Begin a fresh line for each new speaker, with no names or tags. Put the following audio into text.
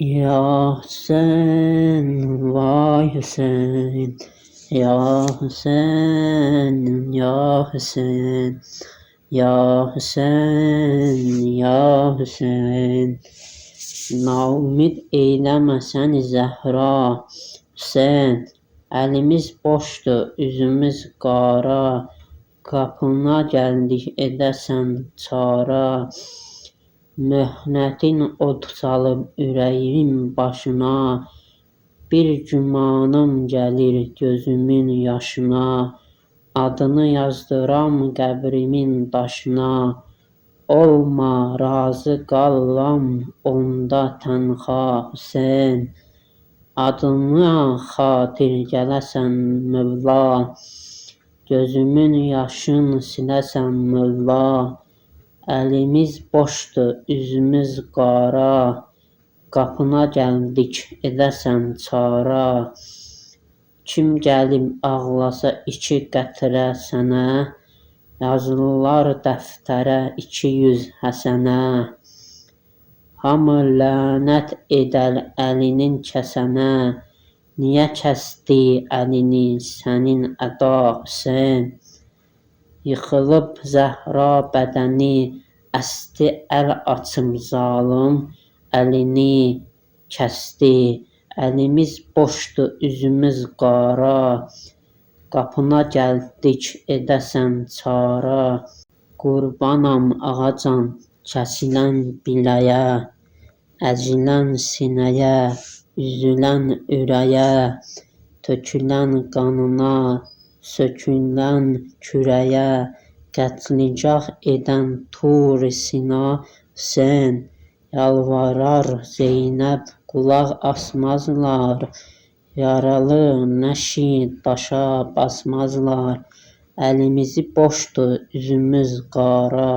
Ya Hüseyin, vay Hüseyin, ya Hüseyin, ya Hüseyin, ya Hüseyin, ya Hüseyin. Naumid eyləmə səni Zəhra, Hüseyin, əlimiz boşdur, üzümüz qara, qapına gəldik edəsən çara. Möhnətin od salıb ürəyimin başına, bir gümanım gəlir gözümün yaşına, adını yazdıram qəbrimin daşına, olma razı qalam onda tənha Hüseyin, adına xatir gələsən Mövla, gözümün yaşın siləsən Mövla. Əlimiz boşdur, üzümüz qara, qapına gəldik edəsən çara. Kim gəlib ağlasa 2 qətrə sənə, yazırlar dəftərə 200 həsənə. Hamı lənət edər əlinin kəsənə, niyə kəsdi əlini sənin əda Hüseyin? Yıxılıb Zəhra bədəni, əsdi əl açıb zalım, əlini kəsdi. Əlimiz boşdur, üzümüz qara, qapına gəldik edəsən çara. Qurbanam ağacan kəsilən biləyə, əzilən sinəyə, üzülən ürəyə, tökülən qanına, sökülən kürəyə, qətligah edən Tur-Sina Hüseyin, yalvarar Zeynəb qulaq asmazlar, yaralı nəşi daşa basmazlar, əlimiz boşdur, üzümüz qara.